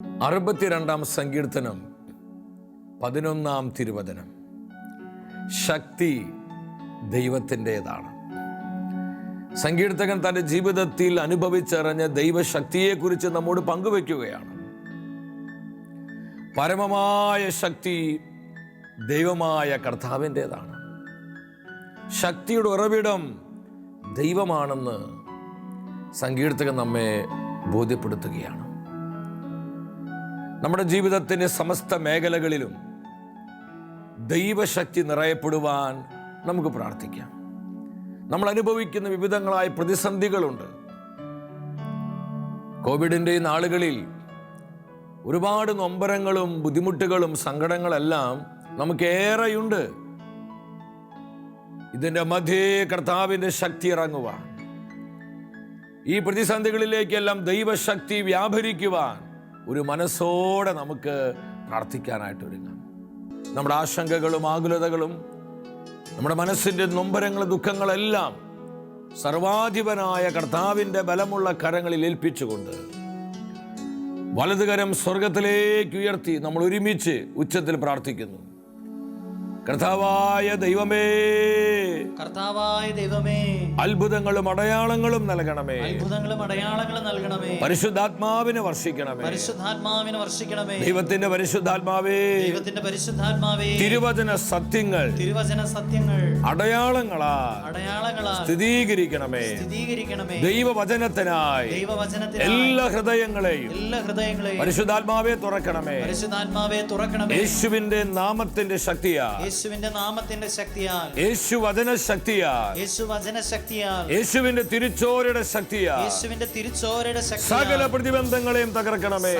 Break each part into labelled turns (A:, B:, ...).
A: 62 സങ്കീർത്തനം 11 തിരുവചനം. ശക്തി ദൈവത്തിൻ്റെതാണ്. സങ്കീർത്തകൻ തൻ്റെ ജീവിതത്തിൽ അനുഭവിച്ചറിഞ്ഞ ദൈവശക്തിയെക്കുറിച്ച് നമ്മോട് പങ്കുവെക്കുകയാണ്. പരമമായ ശക്തി ദൈവമായ കർത്താവിൻ്റെതാണ്. ശക്തിയുടെ ഉറവിടം ദൈവമാണെന്ന് സങ്കീർത്തകൻ നമ്മെ ബോധ്യപ്പെടുത്തുകയാണ്. നമ്മുടെ ജീവിതത്തിൻ്റെ സമസ്ത മേഖലകളിലും ദൈവശക്തി നിറയപ്പെടുവാൻ നമുക്ക് പ്രാർത്ഥിക്കാം. നമ്മൾ അനുഭവിക്കുന്ന വിവിധങ്ങളായ പ്രതിസന്ധികളുണ്ട്. കോവിഡിൻ്റെ നാളുകളിൽ ഒരുപാട് നൊമ്പരങ്ങളും ബുദ്ധിമുട്ടുകളും സങ്കടങ്ങളെല്ലാം നമുക്കേറെയുണ്ട്. ഇതിൻ്റെ മധ്യേ കർത്താവിൻ്റെ ശക്തി ഇറങ്ങുവാൻ, ഈ പ്രതിസന്ധികളിലേക്കെല്ലാം ദൈവശക്തി വ്യാപരിക്കുവാൻ ഒരു മനസ്സോടെ നമുക്ക് പ്രാർത്ഥിക്കാനായിട്ട് ഒരുങ്ങാം. നമ്മുടെ ആശങ്കകളും ആകുലതകളും നമ്മുടെ മനസ്സിൻ്റെ നൊമ്പരങ്ങളും ദുഃഖങ്ങളെല്ലാം സർവാധിപനായ കർത്താവിൻ്റെ ബലമുള്ള കരങ്ങളിൽ ഏൽപ്പിച്ചുകൊണ്ട് വലതുകരം സ്വർഗത്തിലേക്ക് ഉയർത്തി നമ്മൾ ഒരുമിച്ച് ഉച്ചത്തിൽ പ്രാർത്ഥിക്കുന്നു. കർത്താവായ ദൈവമേ, അത്ഭുതങ്ങളും അടയാളങ്ങളും നൽകണമേ. പരിശുദ്ധാത്മാവിനെ വർഷിക്കണമേ. ദൈവത്തിന്റെ പരിശുദ്ധാത്മാവേ, തിരുവചന സത്യങ്ങൾ അടയാളങ്ങളാൽ സ്ഥിരീകരിക്കണമേ. ദൈവവചനത്തിനായി എല്ലാ ഹൃദയങ്ങളെയും പരിശുദ്ധാത്മാവെ തുറക്കണമേ. യേശുവിന്റെ നാമത്തിന്റെ ശക്തിയാൽ, യേശു വചന ശക്തിയാൽ, യേശുവിന്റെ തിരുച്ചോരയുടെ ശക്തിയാൽ സകല പ്രതിബന്ധങ്ങളെയും തകർക്കണമേ.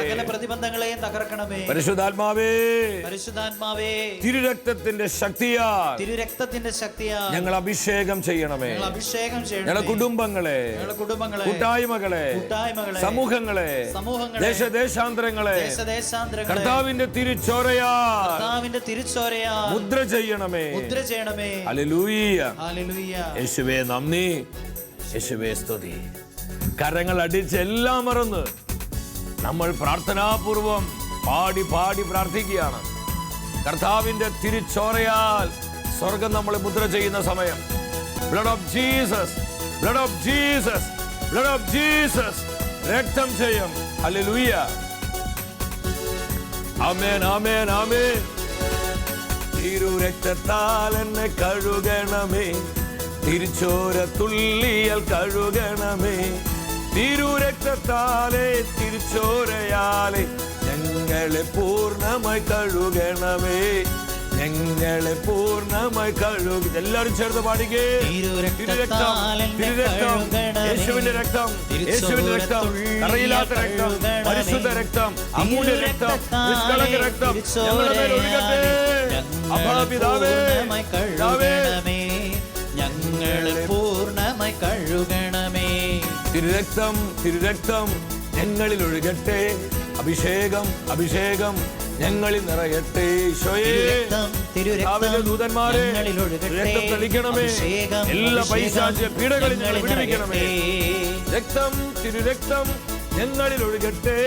A: പരിശുദ്ധാത്മാവേ, തിരുരക്തത്തിന്റെ ശക്തിയാൽ ഞങ്ങൾ അഭിഷേകം ചെയ്യണമേ. ഞങ്ങളുടെ കുടുംബങ്ങളെ, കൂട്ടായ്മകളെ, സമൂഹങ്ങളെ, ദേശദേശാന്തരങ്ങളെ കർത്താവിന്റെ തിരുച്ചോരയാൽ മുദ്ര ചെയ്യണമേ. ഹല്ലേലൂയ. യേശുവേ നന്ദി, യേശുവേ സ്തുതി. കരങ്ങൾ അടിച്ച് എല്ലാം മറന്ന് നമ്മൾ പ്രാർത്ഥനാപൂർവം പാടി പ്രാർത്ഥിക്കുകയാണ്. കർത്താവിന്റെ തിരുച്ചോരയാൽ സ്വർഗം നമ്മളെ മുദ്ര ചെയ്യുന്ന സമയം. Blood of Jesus, blood of Jesus, blood of Jesus. രക്തം ചെയ്യും. ഹല്ലേലൂയ. ആമേൻ, ആമേൻ, ആമേൻ. തിരുരക്തത്താൽ എന്നെ കഴുകണമേ, തിരുച്ചോര തുള്ളിയാൽ കഴുകണമേ. തിരുരക്തത്താലെ തിരുച്ചോരയാലെ ഞങ്ങളെ പൂർണ്ണമായി കഴുകണമേ. ഞങ്ങളെ പൂർണ്ണമായി കഴുകി. എല്ലാവരും ചേർന്ന് പാടിക്കേ. തിരുരക്തം, തിരുരക്തം, യേശുവിന്റെ രക്തം, യേശുവിന്റെ രക്തം, കറയില്ലാത്ത രക്തം, പരിശുദ്ധ രക്തം, അമൂല്യ രക്തം, നിഷ്കളങ്ക രക്തം ഞങ്ങളുടെ മേൽ ഒഴുകട്ടെ. അഭാപിതാവേ,
B: ഞങ്ങളെ പൂർണ്ണമായി കഴുകണമേ.
A: തിരുരക്തം, തിരുരക്തം ഞങ്ങളിൽ ഒഴുകട്ടെ. അഭിഷേകം, അഭിഷേകം ഞങ്ങളിൽ നിറയട്ടെ. ദൂതന്മാരെ രക്തം തളിക്കണമേ. എല്ലാ പൈശാചിക പീഡകളിൽ ഞങ്ങൾ വിടുവിക്കണമേ. രക്തം, തിരുരക്തം ഞങ്ങളിൽ ഒഴുകട്ടെ.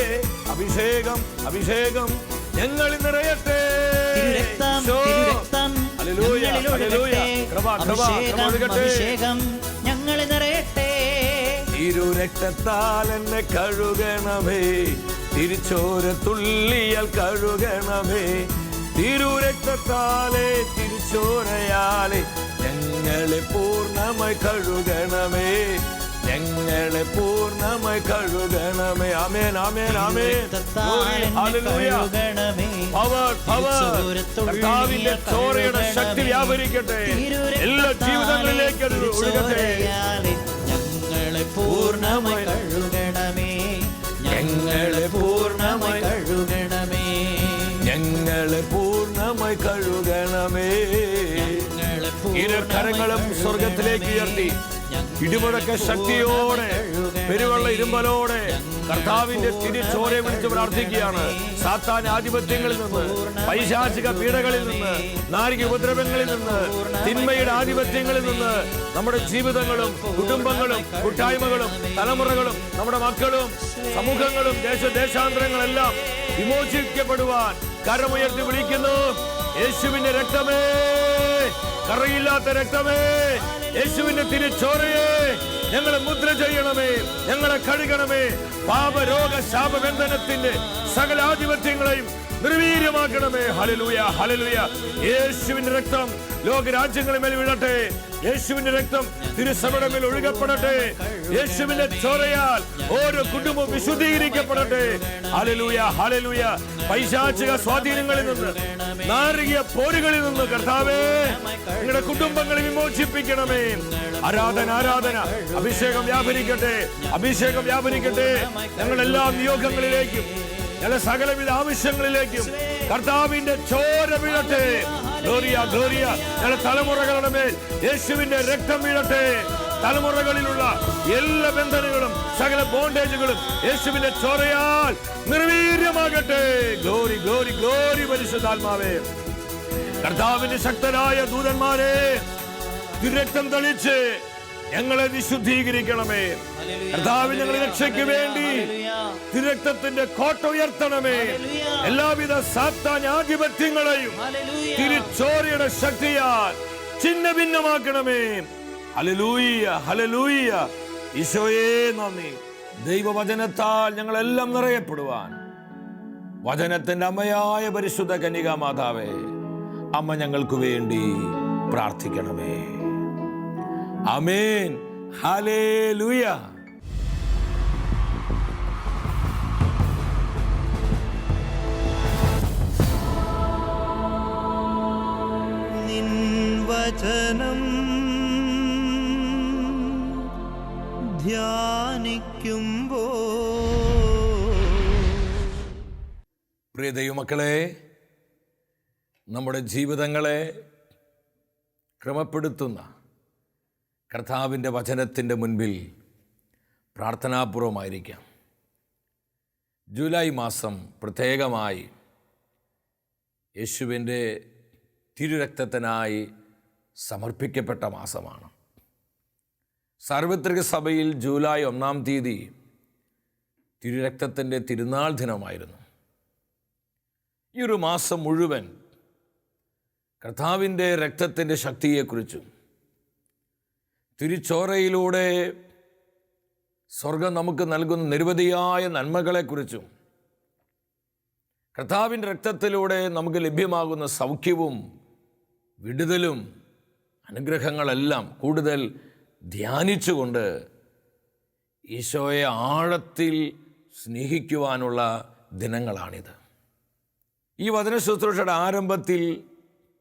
A: അഭിഷേകം, അഭിഷേകം ഞങ്ങളിൽ നിറയട്ടെ.
B: ഞങ്ങളിൽ നിറയട്ടെ.
A: തിരുരക്തത്താൽ എന്നെ കഴുകണമേ, തിരുച്ചോര തുള്ളിയാൽ കഴുകണമേ. തിരുരക്തത്താലെ തിരുച്ചോരയാലെ ഞങ്ങളെ പൂർണ്ണമായി കഴുകണമേ. ഞങ്ങളെ പൂർണ്ണമായി കഴുകണമേ. ആമേൻ, ആമേൻ, ആമേൻ. ഹല്ലേലൂയ. Power, power. കർത്താവിന്റെ ചോരയുടെ ശക്തി വ്യാപരിക്കട്ടെ. എല്ലാ ജീവിതങ്ങളിലേക്ക് അത് ഒഴുകട്ടെ.
B: ഞങ്ങളെ പൂർണ്ണമായി കഴുകണമേ. ഞങ്ങളെ പൂർണ്ണമായി കഴുകണമേ.
A: ഞങ്ങളെ പൂർണ്ണമായി കഴുകണമേ. ഇരു കരങ്ങളും സ്വർഗത്തിലേക്ക് ഉയർത്തി ഇടിമുഴക്ക ശക്തിയോടെ, പെരുവെള്ള ഇരുമ്പലോടെ കർത്താവിന്റെ തിരിച്ചോരെ വിളിച്ച് പ്രാർത്ഥിക്കുകയാണ്. സാത്താൻ ആധിപത്യങ്ങളിൽ നിന്ന്, പൈശാചിക പീഡകളിൽ നിന്ന്, നാരിക ഉപദ്രവങ്ങളിൽ നിന്ന്, തിന്മയുടെ ആധിപത്യങ്ങളിൽ നിന്ന് നമ്മുടെ ജീവിതങ്ങളും കുടുംബങ്ങളും കൂട്ടായ്മകളും തലമുറകളും നമ്മുടെ മക്കളും സമൂഹങ്ങളും ദേശാന്തരങ്ങളെല്ലാം വിമോചിക്കപ്പെടുവാൻ കരമുയർത്തി വിളിക്കുന്നു. യേശുവിന്റെ രക്തമേ, കറയില്ലാത്ത രക്തമേ, യേശുവിന്റെ തിരിച്ചോരയെ ഞങ്ങളെ മുദ്ര ചെയ്യണമേ, ഞങ്ങളെ കഴുകണമേ. പാപരോഗ ശാപബന്ധനത്തിന്റെ സകല ആധിപത്യങ്ങളെയും നിർവീര്യമാക്കണമേ. Hallelujah, hallelujah. യേശുവിന്റെ രക്തം ലോകരാജ്യങ്ങളുടെ മേൽ വീഴട്ടെ. യേശുവിന്റെ രക്തം തിരുസഭയുടെ മേൽ ഒഴുകപ്പെടട്ടെ. യേശുവിന്റെ ചോരയാൽ ഓരോ കുടുംബവും വിശുദ്ധീകരിക്കപ്പെടട്ടെ. Hallelujah, hallelujah. പൈശാചിക സ്വാധീനങ്ങളിൽ നിന്ന്, നാരിക പോരുകളിൽ നിന്ന് കർത്താവേ നിങ്ങളുടെ കുടുംബങ്ങളെ വിമോചിപ്പിക്കണമേ. ആരാധന, ആരാധന. അഭിഷേകം വ്യാപരിക്കട്ടെ, അഭിഷേകം വ്യാപരിക്കട്ടെ. ഞങ്ങളുടെ എല്ലാ നിയോഗങ്ങളിലേക്കും ഞങ്ങളുടെ സകലവിധ ആവശ്യങ്ങളിലേക്കും കർത്താവിന്റെ ചോര വീഴട്ടെ. Gloria, Gloria. ഞങ്ങളുടെ തലമുറകളുടെ മേൽ യേശുവിന്റെ രക്തം വീഴട്ടെ. തലമുറകളിലുള്ള എല്ലാ ബന്ധനങ്ങളും സകല ബോണ്ടേജുകളും യേശുവിന്റെ ചോരയാൽ നിർവീര്യമാകട്ടെ. Glory, glory, glory. പരിശുദ്ധാത്മാവേ, കർത്താവിന്റെ ശക്തരായ ദൂതന്മാരെ രക്തം തളിച്ച് ഞങ്ങളെ വിശുദ്ധീകരിക്കണമേ. കർത്താവിന്റെ ഞങ്ങളുടെ രക്ഷയ്ക്ക് വേണ്ടി തിരുരക്തത്തിന്റെ കോട്ട ഉയർത്തണമേ. എല്ലാവിധ സാത്താൻ ആധിപത്യങ്ങളെയും തിരുച്ചോരയുടെ ശക്തിയാൽ ചിഹ്ന ഭിന്നമാക്കണമേ. Hallelujah, hallelujah. ഈശോയേ നന്ദി. ദൈവവചനത്താൽ ഞങ്ങളെല്ലാം നിറയപ്പെടുവാൻ വചനത്തിന്റെ അമ്മയായ പരിശുദ്ധ കന്യകാ മാതാവേ, അമ്മ ഞങ്ങൾക്ക് വേണ്ടി പ്രാർത്ഥിക്കണമേ. ആമേൻ. ഹല്ലേലൂയ.
B: നിൻ വചനം ധ്യാനിക്കുമ്പോൾ
A: പ്രിയ ദൈവമക്കളെ, നമ്മുടെ ജീവിതങ്ങളെ ക്രമപ്പെടുത്തുന്ന കർത്താവിൻ്റെ വചനത്തിൻ്റെ മുൻപിൽ പ്രാർത്ഥനാപൂർവമായിരിക്കാം. ജൂലൈ മാസം പ്രത്യേകമായി യേശുവിൻ്റെ തിരുരക്തത്തിനായി സമർപ്പിക്കപ്പെട്ട മാസമാണ്. സാർവത്രിക സഭയിൽ ജൂലൈ 1-ാം തീയതി തിരുരക്തത്തിൻ്റെ തിരുനാൾ ദിനമായിരുന്നു. ഈ ഒരു മാസം മുഴുവൻ കർത്താവിൻ്റെ രക്തത്തിൻ്റെ ശക്തിയെക്കുറിച്ചും തിരുച്ചോരയിലൂടെ സ്വർഗം നമുക്ക് നൽകുന്ന നിരവധിയായ നന്മകളെക്കുറിച്ചും കർത്താവിൻ്റെ രക്തത്തിലൂടെ നമുക്ക് ലഭ്യമാകുന്ന സൗഖ്യവും വിടുതലും അനുഗ്രഹങ്ങളെല്ലാം കൂടുതൽ ധ്യാനിച്ചുകൊണ്ട് ഈശോയെ ആഴത്തിൽ സ്നേഹിക്കുവാനുള്ള ദിനങ്ങളാണിത്. ഈ വചന ശുശ്രൂഷയുടെ ആരംഭത്തിൽ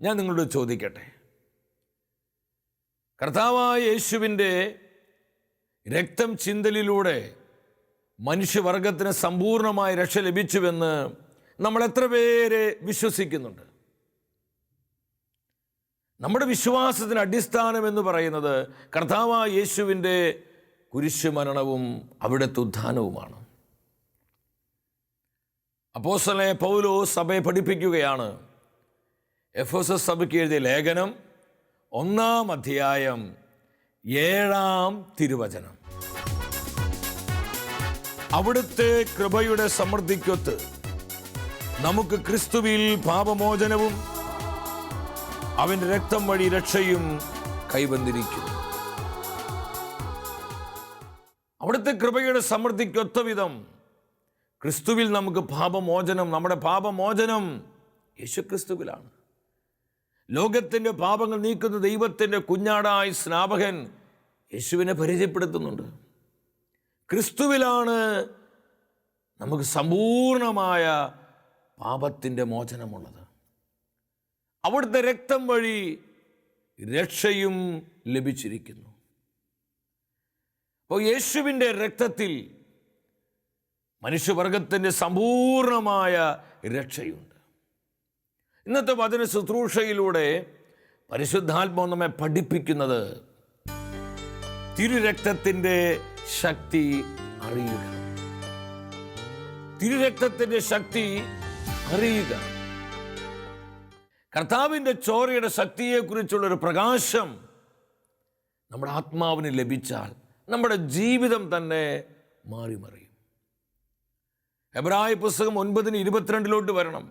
A: ഞാൻ നിങ്ങളോട് ചോദിക്കട്ടെ, കർത്താവായ യേശുവിൻ്റെ രക്തം ചിന്തലിലൂടെ മനുഷ്യവർഗത്തിന് സമ്പൂർണമായ രക്ഷ ലഭിച്ചുവെന്ന് നമ്മൾ എത്ര പേര് വിശ്വസിക്കുന്നുണ്ട്? നമ്മുടെ വിശ്വാസത്തിന് അടിസ്ഥാനം എന്ന് പറയുന്നത് കർത്താവായ യേശുവിൻ്റെ കുരിശുമരണവും അവിടുത്തെ ഉത്ഥാനവുമാണ്. അപ്പോസ്തലനായ പൗലോസ് സഭയെ പഠിപ്പിക്കുകയാണ്. എഫെസസ് സഭയ്ക്ക് എഴുതിയ ലേഖനം 1-ാം അധ്യായം 7-ാം തിരുവചനം. അവിടുത്തെ കൃപയുടെ സമൃദ്ധിക്കൊത്ത് നമുക്ക് ക്രിസ്തുവിൽ പാപമോചനവും അവൻ്റെ രക്തം വഴി രക്ഷയും കൈവന്നിരിക്കുന്നു. അവിടുത്തെ കൃപയുടെ സമൃദ്ധിക്കൊത്ത വിധം ക്രിസ്തുവിൽ നമുക്ക് പാപമോചനം, നമ്മുടെ പാപമോചനം യേശുക്രിസ്തുവിലാണ്. ലോകത്തിൻ്റെ പാപങ്ങൾ നീക്കുന്ന ദൈവത്തിൻ്റെ കുഞ്ഞാടായി സ്നാപകൻ യേശുവിനെ പരിചയപ്പെടുത്തുന്നുണ്ട്. ക്രിസ്തുവിലാണ് നമുക്ക് സമ്പൂർണമായ പാപത്തിൻ്റെ മോചനമുള്ളത്. അവിടുത്തെ രക്തം വഴി രക്ഷയും ലഭിച്ചിരിക്കുന്നു. അപ്പോൾ യേശുവിൻ്റെ രക്തത്തിൽ മനുഷ്യവർഗത്തിൻ്റെ സമ്പൂർണമായ രക്ഷയുണ്ട്. ഇന്നത്തെ വചന ശുശ്രൂഷയിലൂടെ പരിശുദ്ധാത്മാവ് നമ്മെ പഠിപ്പിക്കുന്നത് തിരുരക്തത്തിൻ്റെ ശക്തി അറിയുക. തിരുരക്തത്തിന്റെ ശക്തി അറിയുക. കർത്താവിന്റെ ചോരയുടെ ശക്തിയെക്കുറിച്ചുള്ള ഒരു പ്രകാശം നമ്മുടെ ആത്മാവിന് ലഭിച്ചാൽ നമ്മുടെ ജീവിതം തന്നെ മാറി മറിയും. എബ്രായ പുസ്തകം 9:22 വരണം.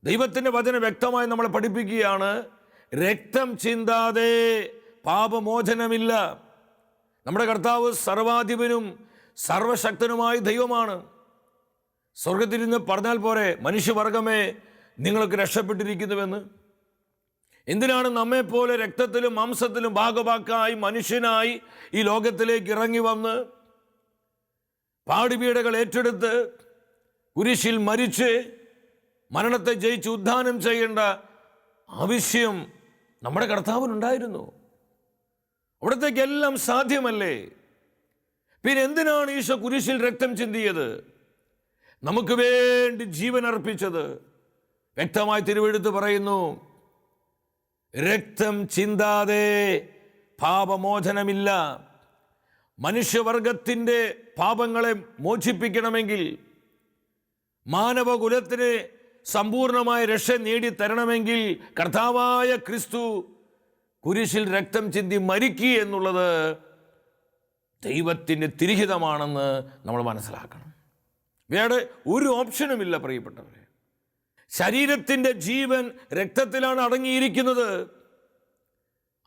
A: ദൈവത്തിൻ്റെ വചനം വ്യക്തമായി നമ്മളെ പഠിപ്പിക്കുകയാണ്, രക്തം ചിന്താതെ പാപമോചനമില്ല. നമ്മുടെ കർത്താവ് സർവാധിപനും സർവശക്തനുമായ ദൈവമാണ്. സ്വർഗത്തിൽ നിന്ന് പറഞ്ഞാൽ പോരെ, മനുഷ്യവർഗമേ നിങ്ങൾക്ക് രക്ഷപ്പെട്ടിരിക്കുന്നുവെന്ന്. എന്തിനാണ് നമ്മെപ്പോലെ രക്തത്തിലും മാംസത്തിലും ഭാഗഭാക്കായി മനുഷ്യനായി ഈ ലോകത്തിലേക്ക് ഇറങ്ങി വന്ന് പാടുപീഡകൾ ഏറ്റെടുത്ത് കുരിശിൽ മരിച്ച് മരണത്തെ ജയിച്ച് ഉദ്ധാനം ചെയ്യേണ്ട ആവശ്യം നമ്മുടെ കർത്താവിനുണ്ടായിരുന്നു? അവിടത്തേക്കെല്ലാം സാധ്യമല്ലേ? പിന്നെ എന്തിനാണ് ഈശോ കുരിശിൽ രക്തം ചിന്തിയത്? നമുക്ക് വേണ്ടി ജീവൻ അർപ്പിച്ചത്. വ്യക്തമായി തിരുവെഴുത്ത് പറയുന്നു, രക്തം ചിന്താതെ പാപമോചനമില്ല. മനുഷ്യവർഗത്തിൻ്റെ പാപങ്ങളെ മോചിപ്പിക്കണമെങ്കിൽ, മാനവകുലത്തിന് സമ്പൂർണമായ രക്ഷ നേടിത്തരണമെങ്കിൽ കർത്താവായ ക്രിസ്തു കുരിശിൽ രക്തം ചിന്തി മരിക്കുക എന്നുള്ളത് ദൈവത്തിൻ്റെ തിരിഹിതമാണെന്ന് നമ്മൾ മനസ്സിലാക്കണം. വേറെ ഒരു ഓപ്ഷനുമില്ല പ്രിയപ്പെട്ടവരെ. ശരീരത്തിൻ്റെ ജീവൻ രക്തത്തിലാണ് അടങ്ങിയിരിക്കുന്നത്.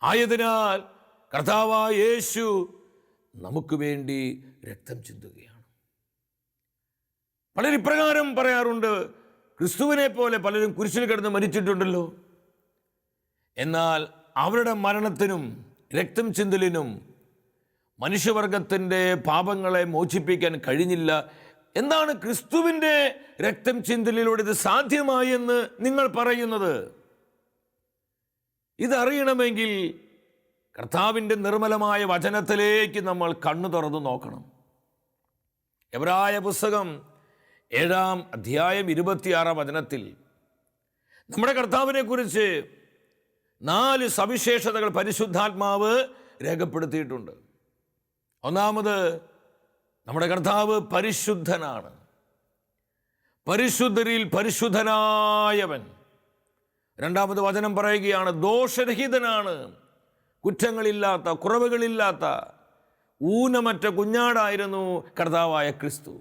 A: ആയതിനാൽ കർത്താവായ യേശു നമുക്ക് വേണ്ടി രക്തം ചിന്തുകയാണ്. പലരും ഇപ്രകാരം പറയാറുണ്ട്, ക്രിസ്തുവിനെ പോലെ പലരും കുരിശിൽ കിടന്ന് മരിച്ചിട്ടുണ്ടല്ലോ. എന്നാൽ അവരുടെ മരണത്തിനും രക്തം ചിന്തലിനും മനുഷ്യവർഗത്തിൻ്റെ പാപങ്ങളെ മോചിപ്പിക്കാൻ കഴിഞ്ഞില്ല. എന്താണ് ക്രിസ്തുവിൻ്റെ രക്തം ചിന്തലിലൂടെ ഇത് സാധ്യമായി എന്ന് നിങ്ങൾ പറയുന്നത്? ഇതറിയണമെങ്കിൽ കർത്താവിൻ്റെ നിർമ്മലമായ വചനത്തിലേക്ക് നമ്മൾ കണ്ണു തുറന്നു നോക്കണം. എബ്രായ പുസ്തകം 7-ാം അധ്യായം 26-ാം വചനത്തിൽ നമ്മുടെ കർത്താവിനെ കുറിച്ച് 4 സവിശേഷതകൾ പരിശുദ്ധാത്മാവ് രേഖപ്പെടുത്തിയിട്ടുണ്ട്. ഒന്നാമത്, നമ്മുടെ കർത്താവ് പരിശുദ്ധനാണ്. പരിശുദ്ധരിൽ പരിശുദ്ധനായവൻ. രണ്ടാമത് വചനം പറയുകയാണ്, ദോഷരഹിതനാണ്. കുറ്റങ്ങളില്ലാത്ത, കുറവുകളില്ലാത്ത ഊനമറ്റ കുഞ്ഞാടായിരുന്നു കർത്താവായ ക്രിസ്തു.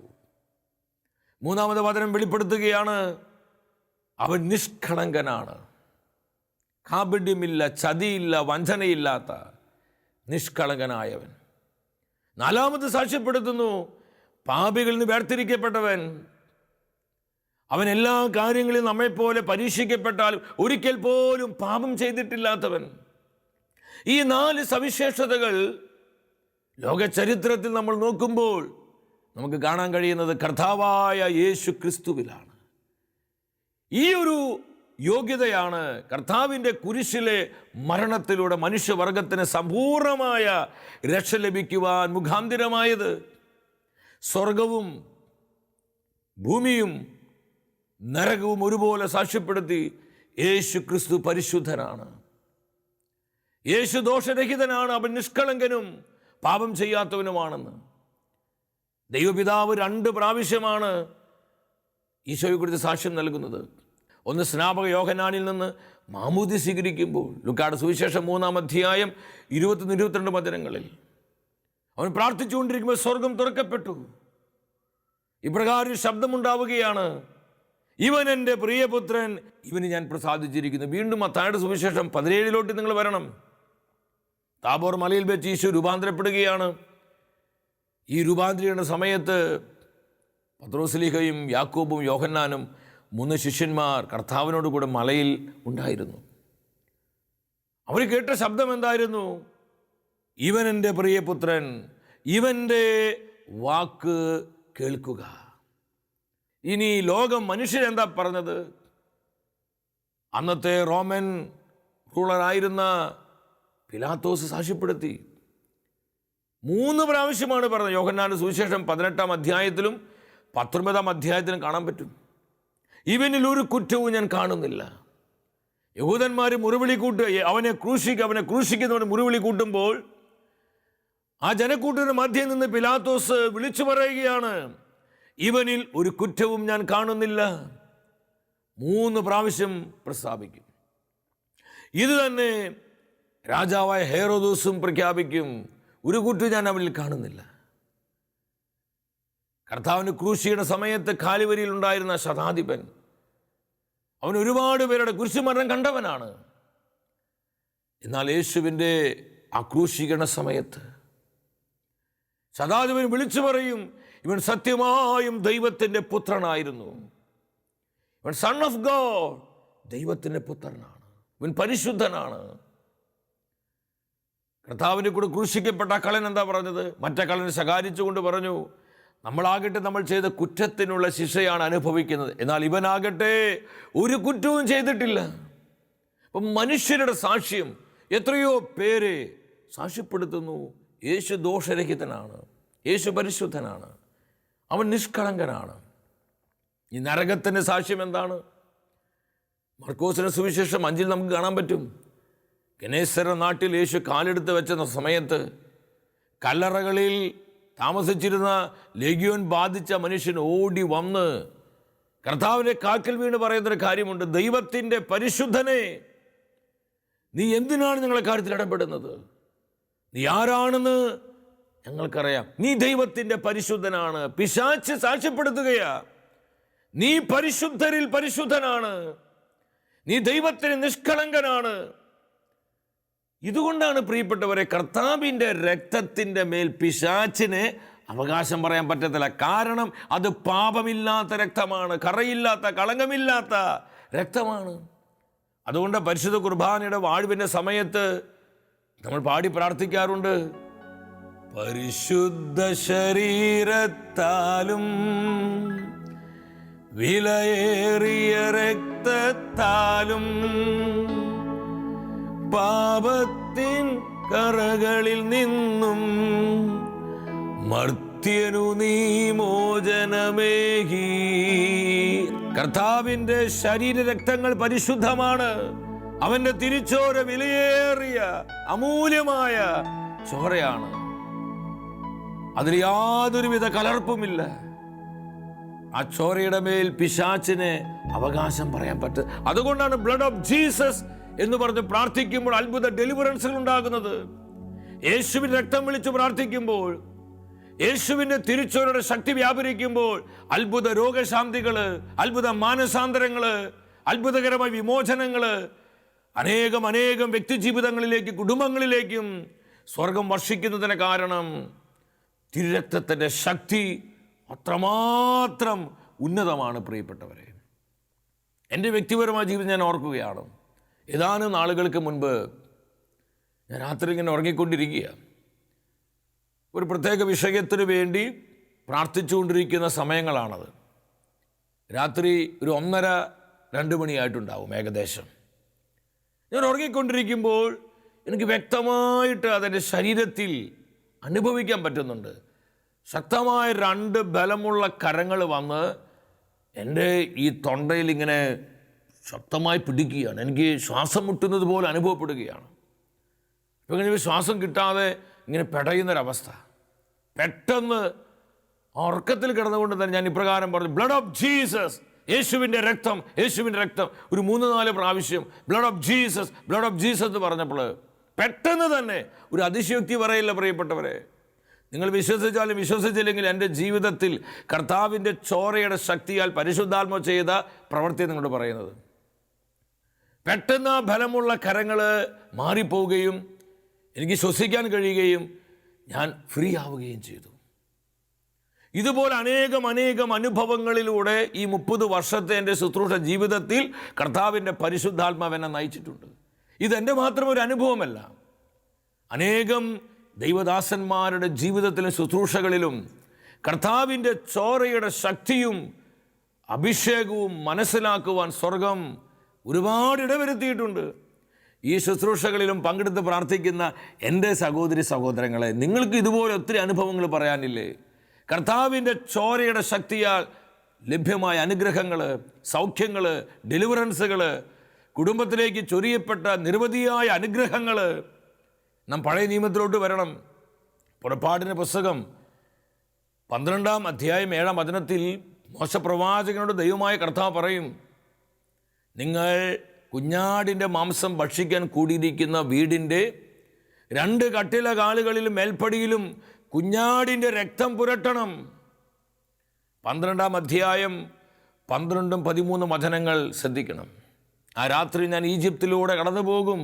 A: മൂന്നാമത് വചനം വെളിപ്പെടുത്തുകയാണ്, അവൻ നിഷ്കളങ്കനാണ്. കാപഢ്യമില്ല, ചതിയില്ല, വഞ്ചനയില്ലാത്ത നിഷ്കളങ്കനായവൻ. നാലാമത് സാക്ഷ്യപ്പെടുത്തുന്നു, പാപികളിൽ നിന്ന് വേർതിരിക്കപ്പെട്ടവൻ. അവൻ എല്ലാ കാര്യങ്ങളിലും നമ്മെപ്പോലെ പരീക്ഷിക്കപ്പെട്ടാലും ഒരിക്കൽ പോലും പാപം ചെയ്തിട്ടില്ലാത്തവൻ. ഈ 4 സവിശേഷതകൾ ലോക ചരിത്രത്തിൽ നമ്മൾ നോക്കുമ്പോൾ നമുക്ക് കാണാൻ കഴിയുന്നത് കർത്താവായ യേശു ക്രിസ്തുവിലാണ്. ഈ ഒരു യോഗ്യതയാണ് കർത്താവിൻ്റെ കുരിശിലെ മരണത്തിലൂടെ മനുഷ്യവർഗത്തിന് സമ്പൂർണമായ രക്ഷ ലഭിക്കുവാൻ മുഖാന്തിരമായത്. സ്വർഗവും ഭൂമിയും നരകവും ഒരുപോലെ സാക്ഷ്യപ്പെടുത്തി യേശു ക്രിസ്തു പരിശുദ്ധനാണ്. യേശു ദോഷരഹിതനാണ്. അവൻ നിഷ്കളങ്കനും പാപം ചെയ്യാത്തവനുമാണെന്ന് ദൈവപിതാവ് 2 പ്രാവശ്യമാണ് ഈശോയെക്കുറിച്ച് സാക്ഷ്യം നൽകുന്നത്. ഒന്ന്, സ്നാപക യോഹന്നാനിൽ നിന്ന് മാമോദി സ്വീകരിക്കുമ്പോൾ, ലൂക്കായുടെ സുവിശേഷം 3-ാം അധ്യായം 21-22 വചനങ്ങളിൽ അവൻ പ്രാർത്ഥിച്ചുകൊണ്ടിരിക്കുമ്പോൾ സ്വർഗം തുറക്കപ്പെട്ടു. ഇപ്രകാരം ശബ്ദമുണ്ടാവുകയാണ്, ഇവൻ എൻ്റെ പ്രിയപുത്രൻ, ഇവന് ഞാൻ പ്രസാദിച്ചിരിക്കുന്നു. വീണ്ടും മത്തായിയുടെ സുവിശേഷം 17 നിങ്ങൾ വരണം. താബോർ മലയിൽ വെച്ച് ഈശോ രൂപാന്തരപ്പെടുകയാണ്. ഈ രൂപാന്തരീകരണ സമയത്ത് പത്രോസ്ലീഹയും യാക്കോബും യോഹന്നാനും 3 ശിഷ്യന്മാർ കർത്താവിനോട് കൂടെ മലയിൽ ഉണ്ടായിരുന്നു. അവർ കേട്ട ശബ്ദം എന്തായിരുന്നു? ഇവൻ എൻ്റെ പ്രിയപുത്രൻ, ഇവൻ്റെ വാക്ക് കേൾക്കുക. ഇനി ലോകം മനുഷ്യരെന്താ പറഞ്ഞത്? അന്നത്തെ റോമൻ റൂളറായിരുന്ന പിലാത്തോസ് സാക്ഷ്യപ്പെടുത്തി. 3 പ്രാവശ്യമാണ് പറഞ്ഞത്. യോഹന്നാന്റെ സുവിശേഷം 18-ാം അധ്യായത്തിലും 19-ാം അധ്യായത്തിലും കാണാൻ പറ്റും. ഇവനിൽ ഒരു കുറ്റവും ഞാൻ കാണുന്നില്ല. യഹൂദന്മാർ മുറിവിളി കൂട്ടുക, അവനെ ക്രൂശിക്കുന്നവന് മുറിവിളി കൂട്ടുമ്പോൾ ആ ജനക്കൂട്ടത്തിന് മധ്യേ നിന്ന് പിലാത്തോസ് വിളിച്ചു പറയുകയാണ്, ഇവനിൽ ഒരു കുറ്റവും ഞാൻ കാണുന്നില്ല. 3 പ്രാവശ്യം പ്രസ്താവിക്കും. ഇത് തന്നെ രാജാവായ ഹെരോദോസും പ്രഖ്യാപിക്കും, ഒരു കുറ്റം ഞാൻ അവനിൽ കാണുന്നില്ല. കർത്താവിന് ക്രൂശിയുടെ സമയത്ത് കാലുവരിയിൽ ഉണ്ടായിരുന്ന ശതാധിപൻ, അവൻ ഒരുപാട് പേരുടെ കുരിശുമരണം കണ്ടവനാണ്. എന്നാൽ യേശുവിൻ്റെ ആ ക്രൂശീകരണ സമയത്ത് ശതാധിപൻ വിളിച്ചു പറയും, ഇവൻ സത്യമായും ദൈവത്തിൻ്റെ പുത്രനായിരുന്നു. ഇവൻ സൺ ഓഫ് ഗോഡ്, ദൈവത്തിൻ്റെ പുത്രനാണ്, ഇവൻ പരിശുദ്ധനാണ്. കർത്താവിൻ്റെ കൂടെ ക്രൂശിക്കപ്പെട്ട ആ കള്ളൻ എന്താ പറഞ്ഞത്? മറ്റേ കള്ളനെ ശകാരിച്ചുകൊണ്ട് പറഞ്ഞു, നമ്മളാകട്ടെ നമ്മൾ ചെയ്ത കുറ്റത്തിനുള്ള ശിക്ഷയാണ് അനുഭവിക്കുന്നത്, എന്നാൽ ഇവനാകട്ടെ ഒരു കുറ്റവും ചെയ്തിട്ടില്ല. അപ്പം മനുഷ്യരുടെ സാക്ഷ്യം എത്രയോ പേരെ സാക്ഷ്യപ്പെടുത്തുന്നു. യേശു ദോഷരഹിതനാണ്, യേശു പരിശുദ്ധനാണ്, അവൻ നിഷ്കളങ്കനാണ്. ഈ നരകത്തിൻ്റെ സാക്ഷ്യം എന്താണ്? മർക്കോസിന്റെ സുവിശേഷം 5 നമുക്ക് കാണാൻ പറ്റും. ഗനേസര നാട്ടിൽ യേശു കാലെടുത്ത് വെച്ച സമയത്ത് കല്ലറകളിൽ താമസിച്ചിരുന്ന ലെഗ്യോൻ ബാധിച്ച മനുഷ്യൻ ഓടി വന്ന് കർത്താവിൻ്റെ കാൽക്കൽ വീണ് പറയുന്നൊരു കാര്യമുണ്ട്, ദൈവത്തിൻ്റെ പരിശുദ്ധനെ, നീ എന്തിനാണ് ഞങ്ങളെ കാര്യത്തിൽ ഇടപെടുന്നത്? നീ ആരാണെന്ന് ഞങ്ങൾക്കറിയാം, നീ ദൈവത്തിൻ്റെ പരിശുദ്ധനാണ്. പിശാച് സാക്ഷ്യപ്പെടുത്തുകയാ, നീ പരിശുദ്ധരിൽ പരിശുദ്ധനാണ്, നീ ദൈവത്തിന് നിഷ്കളങ്കനാണ്. ഇതുകൊണ്ടാണ് പ്രിയപ്പെട്ടവരെ കർത്താവിൻ്റെ രക്തത്തിൻ്റെ മേൽ പിശാചിന് അവകാശം പറയാൻ പറ്റത്തില്ല. കാരണം അത് പാപമില്ലാത്ത രക്തമാണ്, കറയില്ലാത്ത കളങ്കമില്ലാത്ത രക്തമാണ്. അതുകൊണ്ട് പരിശുദ്ധ കുർബാനയുടെ വാഴ്വിൻ്റെ സമയത്ത് നമ്മൾ പാടി പ്രാർത്ഥിക്കാറുണ്ട്, പരിശുദ്ധ ശരീരത്താലും വിലയേറിയ രക്തത്താലും പാപത്തിൻ കറകളിൽ നിന്നും മർത്യനു നീ മോചനമേകി. കർത്താവിൻ്റെ ശരീരരക്തങ്ങൾ പരിശുദ്ധമാണ്. അവൻ്റെ തിരിച്ചോര വിലയേറിയ അമൂല്യമായ ചോരയാണ്. അതിൽ യാതൊരുവിധ കലർപ്പുമില്ല. ആ ചോരയുടെ മേൽ പിശാചിന് അവകാശം പറയാൻ പറ്റും. അതുകൊണ്ടാണ് ബ്ലഡ് ഓഫ് ജീസസ് എന്ന് പറഞ്ഞ് പ്രാർത്ഥിക്കുമ്പോൾ അത്ഭുത ഡെലിവറൻസുകൾ ഉണ്ടാകുന്നത്. യേശുവിൻ്റെ രക്തം വിളിച്ച് പ്രാർത്ഥിക്കുമ്പോൾ, യേശുവിൻ്റെ തിരിച്ചോരയുടെ ശക്തി വ്യാപരിക്കുമ്പോൾ അത്ഭുത രോഗശാന്തികള്, അത്ഭുത മാനസാന്തരങ്ങള്, അത്ഭുതകരമായ വിമോചനങ്ങള് അനേകം വ്യക്തി ജീവിതങ്ങളിലേക്ക്, കുടുംബങ്ങളിലേക്കും സ്വർഗം വർഷിക്കുന്നതിന് കാരണം തിരുരക്തത്തിൻ്റെ ശക്തി അത്രമാത്രം ഉന്നതമാണ്. പ്രിയപ്പെട്ടവരെ, എൻ്റെ വ്യക്തിപരമായ ജീവിതം ഞാൻ ഓർക്കുകയാണ്. ഏതാനും നാളുകൾക്ക് മുൻപ് ഞാൻ രാത്രി ഇങ്ങനെ ഉറങ്ങിക്കൊണ്ടിരിക്കുക, ഒരു പ്രത്യേക വിഷയത്തിന് വേണ്ടി പ്രാർത്ഥിച്ചുകൊണ്ടിരിക്കുന്ന സമയങ്ങളാണത്. രാത്രി ഒരു 1:30-2 മണിയായിട്ടുണ്ടാവും ഏകദേശം. ഞാൻ ഉറങ്ങിക്കൊണ്ടിരിക്കുമ്പോൾ എനിക്ക് വ്യക്തമായിട്ട് അതെൻ്റെ ശരീരത്തിൽ അനുഭവിക്കാൻ പറ്റുന്നുണ്ട്. ശക്തമായ 2 ബലമുള്ള കരങ്ങൾ വന്ന് എൻ്റെ ഈ തൊണ്ടയിൽ ഇങ്ങനെ ശക്തമായി പിടിക്കുകയാണ്. എനിക്ക് ശ്വാസം മുട്ടുന്നത് പോലെ അനുഭവപ്പെടുകയാണ്. അപ്പോൾ ഇങ്ങനെ ശ്വാസം കിട്ടാതെ ഇങ്ങനെ പെടയുന്നൊരവസ്ഥ. പെട്ടെന്ന് ഉറക്കത്തിൽ കിടന്നുകൊണ്ട് തന്നെ ഞാൻ ഇപ്രകാരം പറഞ്ഞു, ബ്ലഡ് ഓഫ് ജീസസ്, യേശുവിൻ്റെ രക്തം, യേശുവിൻ്റെ രക്തം. ഒരു 3-4 പ്രാവശ്യം blood of Jesus, blood of Jesus എന്ന് പറഞ്ഞപ്പോൾ പെട്ടെന്ന് തന്നെ, ഒരു അതിശയോക്തി പറയില്ല പ്രിയപ്പെട്ടവരെ, നിങ്ങൾ വിശ്വസിച്ചാലും വിശ്വസിച്ചില്ലെങ്കിൽ എൻ്റെ ജീവിതത്തിൽ കർത്താവിൻ്റെ ചോരയുടെ ശക്തിയാൽ പരിശുദ്ധാത്മ ചെയ്ത പ്രവൃത്തി നിങ്ങളോട് പറയുന്നത്. പെട്ടെന്ന് ആ ബലമുള്ള കരങ്ങൾ മാറിപ്പോവുകയും എനിക്ക് ശ്വസിക്കാൻ കഴിയുകയും ഞാൻ ഫ്രീ ആവുകയും ചെയ്തു. ഇതുപോലെ അനേകം അനുഭവങ്ങളിലൂടെ ഈ 30 വർഷത്തെ എൻ്റെ ശുശ്രൂഷ ജീവിതത്തിൽ കർത്താവിൻ്റെ പരിശുദ്ധാത്മാവെന്നെ നയിച്ചിട്ടുണ്ട്. ഇതെൻ്റെ മാത്രം ഒരു അനുഭവമല്ല. അനേകം ദൈവദാസന്മാരുടെ ജീവിതത്തിലും ശുശ്രൂഷകളിലും കർത്താവിൻ്റെ ചോരയുടെ ശക്തിയും അഭിഷേകവും മനസ്സിലാക്കുവാൻ സ്വർഗം ഒരുപാട് ഇടവരുത്തിയിട്ടുണ്ട്. ഈ ശുശ്രൂഷകളിലും പങ്കെടുത്ത് പ്രാർത്ഥിക്കുന്ന എൻ്റെ സഹോദരി സഹോദരങ്ങളെ, നിങ്ങൾക്ക് ഇതുപോലെ ഒത്തിരി അനുഭവങ്ങൾ പറയാനില്ലേ? കർത്താവിൻ്റെ ചോരയുടെ ശക്തിയാൽ ലഭ്യമായ അനുഗ്രഹങ്ങൾ, സൗഖ്യങ്ങൾ, ഡെലിവറൻസുകൾ, കുടുംബത്തിലേക്ക് ചൊരിയപ്പെട്ട നിരവധിയായ അനുഗ്രഹങ്ങൾ. നാം പഴയ നിയമത്തിലോട്ട് വരണം. പുറപ്പാടിൻ്റെ പുസ്തകം 12-ാം അധ്യായം 7-ാം വചനത്തിൽ മോശപ്രവാചകനോട് ദൈവമായ കർത്താവ് പറയും, നിങ്ങൾ കുഞ്ഞാടിൻ്റെ മാംസം ഭക്ഷിക്കാൻ കൂടിയിരിക്കുന്ന വീടിൻ്റെ 2 കട്ടില കാലുകളിലും മേൽപ്പടിയിലും കുഞ്ഞാടിൻ്റെ രക്തം പുരട്ടണം. 12-ാം അധ്യായം 12-13 വചനങ്ങൾ ശ്രദ്ധിക്കണം. ആ രാത്രി ഞാൻ ഈജിപ്തിലൂടെ കടന്നു പോകും.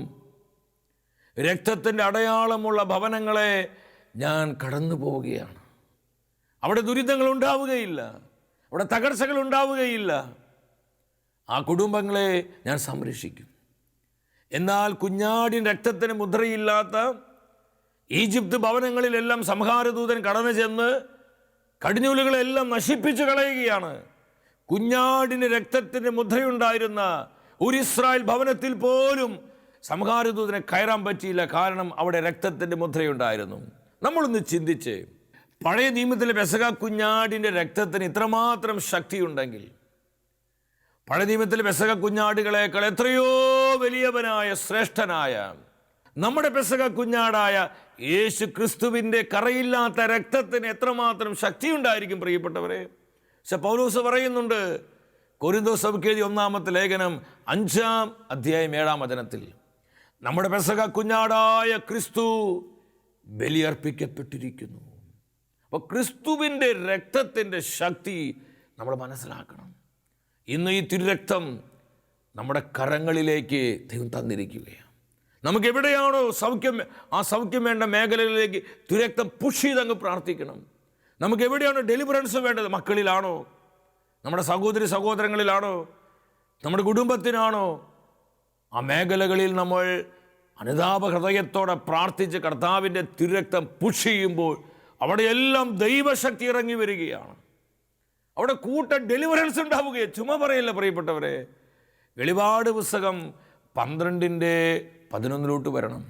A: രക്തത്തിൻ്റെ അടയാളമുള്ള ഭവനങ്ങളെ ഞാൻ കടന്നു പോവുകയാണ്. അവിടെ ദുരിതങ്ങൾ ഉണ്ടാവുകയില്ല, അവിടെ തകർച്ചകൾ ഉണ്ടാവുകയില്ല. ആ കുടുംബങ്ങളെ ഞാൻ സംരക്ഷിക്കും. എന്നാൽ കുഞ്ഞാടിൻ രക്തത്തിന് മുദ്രയില്ലാത്ത ഈജിപ്ത് ഭവനങ്ങളിലെല്ലാം സംഹാരദൂതൻ കടന്നു ചെന്ന് കടിഞ്ഞൂലുകളെല്ലാം നശിപ്പിച്ചു കളയുകയാണ്. കുഞ്ഞാടിന് രക്തത്തിന് മുദ്രയുണ്ടായിരുന്ന ഒരു ഇസ്രായേൽ ഭവനത്തിൽ പോലും സംഹാരദൂതനെ കയറാൻ പറ്റിയില്ല. കാരണം അവിടെ രക്തത്തിൻ്റെ മുദ്രയുണ്ടായിരുന്നു. നമ്മളൊന്ന് ചിന്തിച്ച്, പഴയ നിയമത്തിലെ പെസഹ കുഞ്ഞാടിൻ്റെ രക്തത്തിന് ഇത്രമാത്രം ശക്തിയുണ്ടെങ്കിൽ പഴയ നിയമത്തിലെ പെസഹ കുഞ്ഞാടുകളേക്കാൾ എത്രയോ വലിയവനായ ശ്രേഷ്ഠനായ നമ്മുടെ പെസഹ കുഞ്ഞാടായ യേശു ക്രിസ്തുവിൻ്റെ കറയില്ലാത്ത രക്തത്തിന് എത്രമാത്രം ശക്തിയുണ്ടായിരിക്കും പ്രിയപ്പെട്ടവരെ. പക്ഷെ പൗലോസ് പറയുന്നുണ്ട്, കൊരിന്തോസർക്ക് എഴുതിയ 1-ാമത്തെ ലേഖനം 5-ാം അധ്യായം 7-ാം വചനത്തിൽ, നമ്മുടെ പെസഹ കുഞ്ഞാടായ ക്രിസ്തു ബലിയർപ്പിക്കപ്പെട്ടിരിക്കുന്നു. അപ്പോൾ ക്രിസ്തുവിൻ്റെ രക്തത്തിൻ്റെ ശക്തി നമ്മൾ മനസ്സിലാക്കണം. ഇന്ന് ഈ തിരുരക്തം നമ്മുടെ കരങ്ങളിലേക്ക് ദൈവം തന്നിരിക്കുകയാണ്. നമുക്ക് എവിടെയാണോ സൗഖ്യം, ആ സൗഖ്യം വേണ്ട മേഖലകളിലേക്ക് തിരുരക്തം പുഷ് ചെയ്തങ്ങ് പ്രാർത്ഥിക്കണം. നമുക്ക് എവിടെയാണോ ഡെലിവറൻസ് വേണ്ടത്, മക്കളിലാണോ, നമ്മുടെ സഹോദരി സഹോദരങ്ങളിലാണോ, നമ്മുടെ കുടുംബത്തിനാണോ, ആ മേഖലകളിൽ നമ്മൾ അനുതാപ ഹൃദയത്തോടെ പ്രാർത്ഥിച്ച് കർത്താവിൻ്റെ തിരുരക്തം പുഷ് ചെയ്യുമ്പോൾ അവിടെയെല്ലാം ദൈവശക്തി ഇറങ്ങി വരികയാണ്. അവിടെ ഡെലിവറൻസ് ഉണ്ടാവുകയാണ്. ചുമ്മാ പറയില്ല പ്രിയപ്പെട്ടവരെ. വെളിപാട് പുസ്തകം 12:11 വരണം.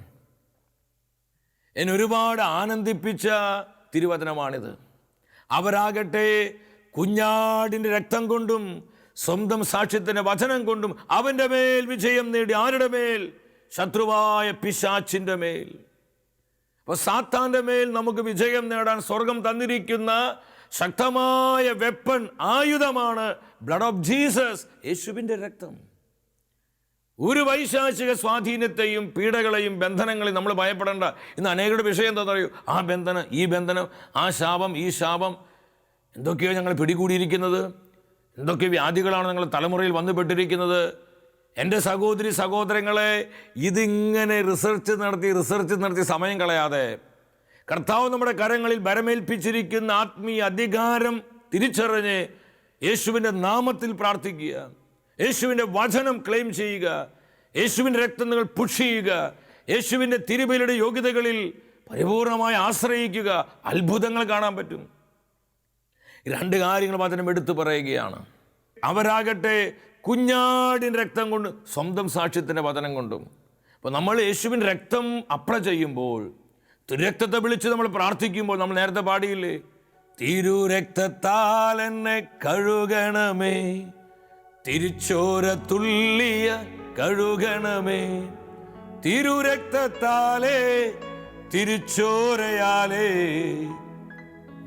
A: എന്നെ ഒരുപാട് ആനന്ദിപ്പിച്ച തിരുവചനമാണിത്. അവരാകട്ടെ കുഞ്ഞാടിൻ്റെ രക്തം കൊണ്ടും സ്വന്തം സാക്ഷ്യത്തിൻ്റെ വചനം കൊണ്ടും അവൻ്റെ മേൽ വിജയം നേടി. ആരുടെ മേൽ? ശത്രുവായ പിശാചിൻ്റെ മേൽ. അപ്പോൾ സാത്താൻ്റെ മേൽ നമുക്ക് വിജയം നേടാൻ സ്വർഗം തന്നിരിക്കുന്ന ശക്തമായ വെപ്പൺ, ആയുധമാണ് ബ്ലഡ് ഓഫ് ജീസസ്, യേശുവിൻ്റെ രക്തം. ഒരു വൈശാചിക സ്വാധീനത്തെയും പീഡകളെയും ബന്ധനങ്ങളെയും നമ്മൾ ഭയപ്പെടേണ്ട. ഇന്ന് അനേകരുടെ വിഷയം എന്താ പറയൂ, ആ ബന്ധനം, ഈ ബന്ധനം, ആ ശാപം, ഈ ശാപം, എന്തൊക്കെയോ ഞങ്ങൾ പിടികൂടിയിരിക്കുന്നത്, എന്തൊക്കെ വ്യാധികളാണ് ഞങ്ങൾ തലമുറയിൽ വന്നുപെട്ടിരിക്കുന്നത്. എൻ്റെ സഹോദരി സഹോദരങ്ങളെ, ഇതിങ്ങനെ റിസർച്ച് നടത്തി സമയം കളയാതെ കർത്താവ് നമ്മുടെ കരങ്ങളിൽ ഭരമേൽപ്പിച്ചിരിക്കുന്ന ആത്മീയ അധികാരം തിരിച്ചറിഞ്ഞ് യേശുവിൻ്റെ നാമത്തിൽ പ്രാർത്ഥിക്കുക, യേശുവിൻ്റെ വചനം ക്ലെയിം ചെയ്യുക, യേശുവിൻ്റെ രക്തം നിങ്ങൾ പുഷ് ചെയ്യുക, യേശുവിൻ്റെ തിരുബലിയുടെ യോഗ്യതകളിൽ പരിപൂർണമായി ആശ്രയിക്കുക. അത്ഭുതങ്ങൾ കാണാൻ പറ്റും. 2 കാര്യങ്ങൾ വചനം എടുത്തു പറയുകയാണ്. അവരാകട്ടെ കുഞ്ഞാടിൻ്റെ രക്തം കൊണ്ട്, സ്വന്തം സാക്ഷ്യത്തിൻ്റെ വചനം കൊണ്ടും. അപ്പോൾ നമ്മൾ യേശുവിൻ്റെ രക്തം അപ്ലൈ ചെയ്യുമ്പോൾ, തിരുരക്തത്തെ വിളിച്ച് നമ്മൾ പ്രാർത്ഥിക്കുമ്പോൾ, നമ്മൾ നേരത്തെ പാടിയില്ലേ, തിരുരക്തത്താൽ എന്നെ കഴുകണമേ, തിരുച്ചോര തുള്ളിയ കഴുകണമേ, തിരുരക്തത്താലേ തിരുച്ചോരയാലേ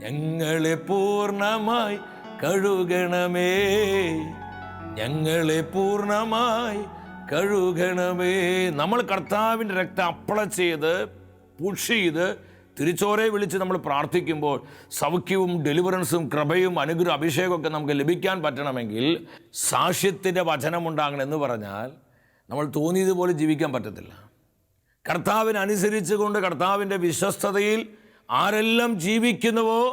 A: ഞങ്ങളെ പൂർണ്ണമായി കഴുകണമേ, ഞങ്ങളെ പൂർണ്ണമായി കഴുകണമേ. നമ്മൾ കർത്താവിൻ്റെ രക്തം അപ്ലൈ ചെയ്ത് പുഷ് ചെയ്ത് തിരിച്ചോരയെ വിളിച്ച് നമ്മൾ പ്രാർത്ഥിക്കുമ്പോൾ സൗഖ്യവും ഡെലിവറൻസും കൃപയും അനുഗ്രഹം അഭിഷേകമൊക്കെ നമുക്ക് ലഭിക്കാൻ പറ്റണമെങ്കിൽ സാക്ഷ്യത്തിൻ്റെ വചനമുണ്ടാകണം. എന്ന് പറഞ്ഞാൽ നമ്മൾ തോന്നിയതുപോലെ ജീവിക്കാൻ പറ്റത്തില്ല. കർത്താവിനെ അനുസരിച്ചുകൊണ്ട് കർത്താവിൻ്റെ വിശ്വസ്തതയിൽ ആരെല്ലാം ജീവിക്കുന്നുവോ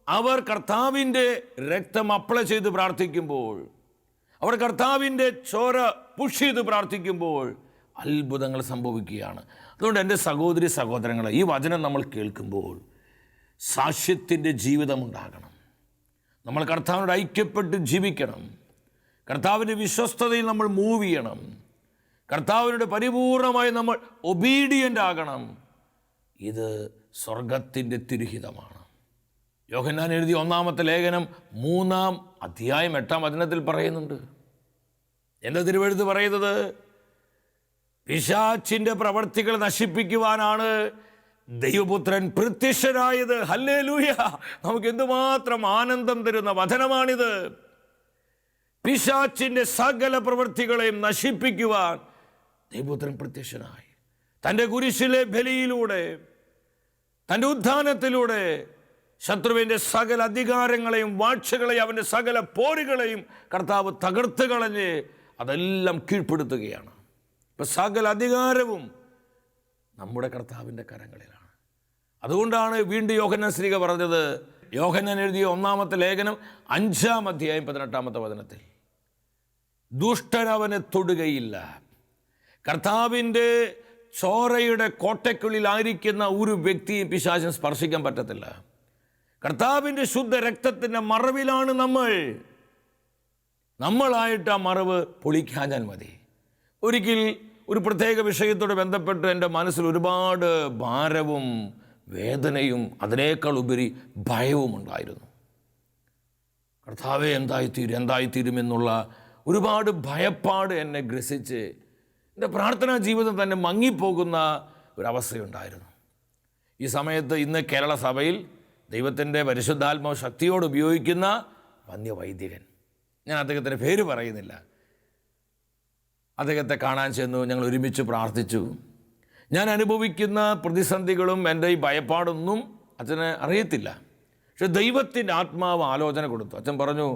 A: അവർ കർത്താവിൻ്റെ രക്തം അപ്ലൈ ചെയ്ത് പ്രാർത്ഥിക്കുമ്പോൾ, അവർ കർത്താവിൻ്റെ ചോര പുഷ് ചെയ്ത് പ്രാർത്ഥിക്കുമ്പോൾ അത്ഭുതങ്ങൾ സംഭവിക്കുകയാണ്. അതുകൊണ്ട് എൻ്റെ സഹോദരി സഹോദരങ്ങളെ, ഈ വചനം നമ്മൾ കേൾക്കുമ്പോൾ സാക്ഷ്യത്തിൻ്റെ ജീവിതമുണ്ടാകണം. നമ്മൾ കർത്താവിനോട് ഐക്യപ്പെട്ട് ജീവിക്കണം. കർത്താവിൻ്റെ വിശ്വസ്തതയിൽ നമ്മൾ മൂവ് ചെയ്യണം. കർത്താവിനോട് പരിപൂർണമായി നമ്മൾ ഒബീഡിയൻ്റ് ആകണം. ഇത് സ്വർഗത്തിൻ്റെ തിരുഹിതമാണ്. യോഹന്നാൻ എഴുതിയ 1-ാമത്തെ ലേഖനം 3-ാം അധ്യായം 8-ാം വചനത്തിൽ പറയുന്നുണ്ട്. എന്താ തിരുവെഴുത്ത് പറയുന്നത്? പിശാചിൻ്റെ പ്രവർത്തികൾ നശിപ്പിക്കുവാനാണ് ദൈവപുത്രൻ പ്രത്യക്ഷനായത്. ഹല്ലേലൂയ! നമുക്ക് എന്തുമാത്രം ആനന്ദം തരുന്ന വചനമാണിത്. പിശാചിന്റെ സകല പ്രവൃത്തികളെയും നശിപ്പിക്കുവാൻ ദൈവപുത്രൻ പ്രത്യക്ഷനായി. തൻ്റെ കുരിശിലെ ബലിയിലൂടെ, തൻ്റെ ഉത്ഥാനത്തിലൂടെ ശത്രുവിൻ്റെ സകല അധികാരങ്ങളെയും വാഴ്ചകളെയും അവൻ്റെ സകല പോരുകളെയും കർത്താവ് തകർത്ത് കളഞ്ഞ് അതെല്ലാം കീഴ്പ്പെടുത്തുകയാണ്. ഇപ്പം സകല അധികാരവും നമ്മുടെ കർത്താവിൻ്റെ കരങ്ങളിലാണ്. അതുകൊണ്ടാണ് വീണ്ടും യോഹന്നാൻ ശ്ലീഹ പറഞ്ഞത്, യോഹന്നാൻ എഴുതിയ 1-ാമത്തെ ലേഖനം 5-ാം അധ്യായം 18-ാമത്തെ വചനത്തിൽ, ദുഷ്ടനവനെ തൊടുകയില്ല. കർത്താവിൻ്റെ ചോരയുടെ കോട്ടയ്ക്കുള്ളിലായിരിക്കുന്ന ഒരു വ്യക്തിയും പിശാചിന് സ്പർശിക്കാൻ പറ്റത്തില്ല. കർത്താവിൻ്റെ ശുദ്ധ രക്തത്തിൻ്റെ മറവിലാണ് നമ്മളായിട്ട് ആ മറവ് പൊളിക്കാഞ്ഞാൽ മതി. ഒരിക്കൽ ഒരു പ്രത്യേക വിഷയത്തോട് ബന്ധപ്പെട്ട് എൻ്റെ മനസ്സിൽ ഒരുപാട് ഭാരവും വേദനയും അതിനേക്കാൾ ഉപരി ഭയവും ഉണ്ടായിരുന്നു. കർത്താവെ എന്തായിത്തീരുമെന്നുള്ള ഒരുപാട് ഭയപ്പാട് എന്നെ ഗ്രസിച്ച് എൻ്റെ പ്രാർത്ഥനാ ജീവിതം തന്നെ മങ്ങിപ്പോകുന്ന ഒരവസ്ഥയുണ്ടായിരുന്നു. ഈ സമയത്ത് ഇന്ന് കേരള സഭയിൽ ദൈവത്തിൻ്റെ പരിശുദ്ധാത്മാവ് ശക്തിയോട് ഉപയോഗിക്കുന്ന വന്യവൈദികൻ, ഞാൻ അദ്ദേഹത്തിൻ്റെ പേര് പറയുന്നില്ല, അദ്ദേഹത്തെ കാണാൻ ചെന്നു. ഞങ്ങൾ ഒരുമിച്ച് പ്രാർത്ഥിച്ചു. ഞാൻ അനുഭവിക്കുന്ന പ്രതിസന്ധികളും എൻ്റെ ഈ ഭയപ്പാടൊന്നും അച്ഛന് അറിയത്തില്ല. പക്ഷെ ദൈവത്തിൻ്റെ ആത്മാവ് ആലോചന കൊടുത്തു. അച്ഛൻ പറഞ്ഞു,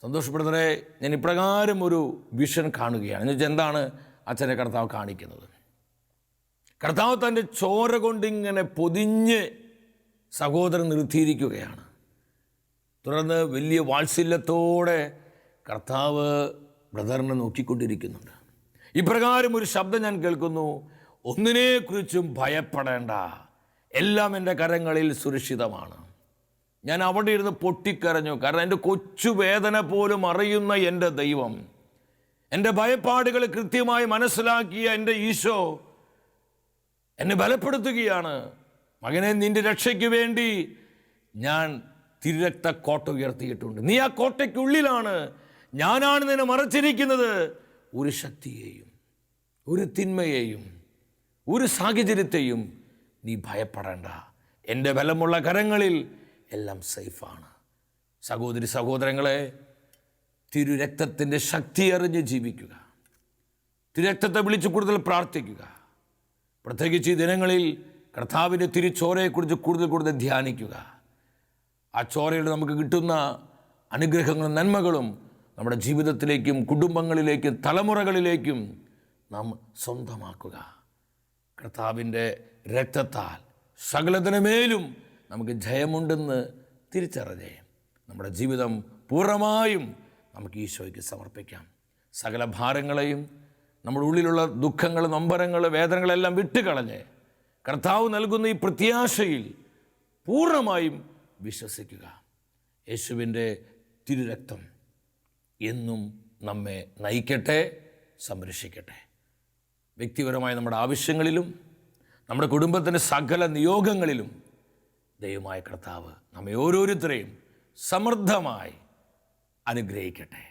A: സന്തോഷപ്പെടുന്നവരെ, ഞാൻ ഇപ്രകാരം ഒരു വിഷൻ കാണുകയാണ്. എന്ന് വെച്ചാൽ എന്താണ് അച്ഛനെ കർത്താവ് കാണിക്കുന്നത്? കർത്താവ് തൻ്റെ ചോര കൊണ്ടിങ്ങനെ പൊതിഞ്ഞ് സഹോദരൻ നിർത്തിയിരിക്കുകയാണ്. തുടർന്ന് വലിയ വാത്സല്യത്തോടെ കർത്താവ് ബ്രദറിനെ നോക്കിക്കൊണ്ടിരിക്കുന്നുണ്ട്. ഇപ്രകാരം ഒരു ശബ്ദം ഞാൻ കേൾക്കുന്നു, ഒന്നിനെക്കുറിച്ചും ഭയപ്പെടേണ്ട, എല്ലാം എൻ്റെ കരങ്ങളിൽ സുരക്ഷിതമാണ്. ഞാൻ അവിടെ ഇരുന്ന് പൊട്ടിക്കരഞ്ഞു. കാരണം എൻ്റെ കൊച്ചു വേദന പോലും അറിയുന്ന എൻ്റെ ദൈവം, എൻ്റെ ഭയപ്പാടുകൾ കൃത്യമായി മനസ്സിലാക്കിയ എൻ്റെ ഈശോ എന്നെ ബലപ്പെടുത്തുകയാണ്. മകനെ, നിൻ്റെ രക്ഷയ്ക്ക് വേണ്ടി ഞാൻ തിരുരക്ത കോട്ട ഉയർത്തിയിട്ടുണ്ട്. നീ ആ കോട്ടയ്ക്കുള്ളിലാണ്. ഞാനാണ് നിന്നെ മറച്ചിരിക്കുന്നത്. ഒരു ശക്തിയെയും ഒരു തിന്മയെയും ഒരു സാഹചര്യത്തെയും നീ ഭയപ്പെടേണ്ട. എൻ്റെ ബലമുള്ള കരങ്ങളിൽ എല്ലാം സേഫാണ്. സഹോദരി സഹോദരങ്ങളെ, തിരുരക്തത്തിൻ്റെ ശക്തി അറിഞ്ഞ് ജീവിക്കുക. തിരുരക്തത്തെ വിളിച്ച് കൂടുതൽ പ്രാർത്ഥിക്കുക. പ്രത്യേകിച്ച് ഈ ദിനങ്ങളിൽ കർത്താവിൻ്റെ തിരുച്ചോരയെക്കുറിച്ച് കൂടുതൽ ധ്യാനിക്കുക. ആ ചോരയിൽ നമുക്ക് കിട്ടുന്ന അനുഗ്രഹങ്ങളും നന്മകളും നമ്മുടെ ജീവിതത്തിലേക്കും കുടുംബങ്ങളിലേക്കും തലമുറകളിലേക്കും നാം സ്വന്തമാക്കുക. കർത്താവിൻ്റെ രക്തത്താൽ സകലത്തിനുമേലും നമുക്ക് ജയമുണ്ടെന്ന് തിരിച്ചറിഞ്ഞ് നമ്മുടെ ജീവിതം പൂർണ്ണമായും നമുക്ക് ഈശോയ്ക്ക് സമർപ്പിക്കാം. സകല ഭാരങ്ങളെയും, നമ്മുടെ ഉള്ളിലുള്ള ദുഃഖങ്ങൾ, നൊമ്പരങ്ങൾ, വേദനകളെല്ലാം വിട്ടുകളഞ്ഞ് കർത്താവ് നൽകുന്ന ഈ പ്രത്യാശയിൽ പൂർണ്ണമായും വിശ്വസിക്കുക. യേശുവിൻ്റെ തിരുരക്തം എന്നും നമ്മെ നയിക്കട്ടെ, സംരക്ഷിക്കട്ടെ. വ്യക്തിപരമായ നമ്മുടെ ആവശ്യങ്ങളിലും നമ്മുടെ കുടുംബത്തിൻ്റെ സകല നിയോഗങ്ങളിലും ദൈവമായ കർത്താവ് നമ്മെ ഓരോരുത്തരെയും സമൃദ്ധമായി അനുഗ്രഹിക്കട്ടെ.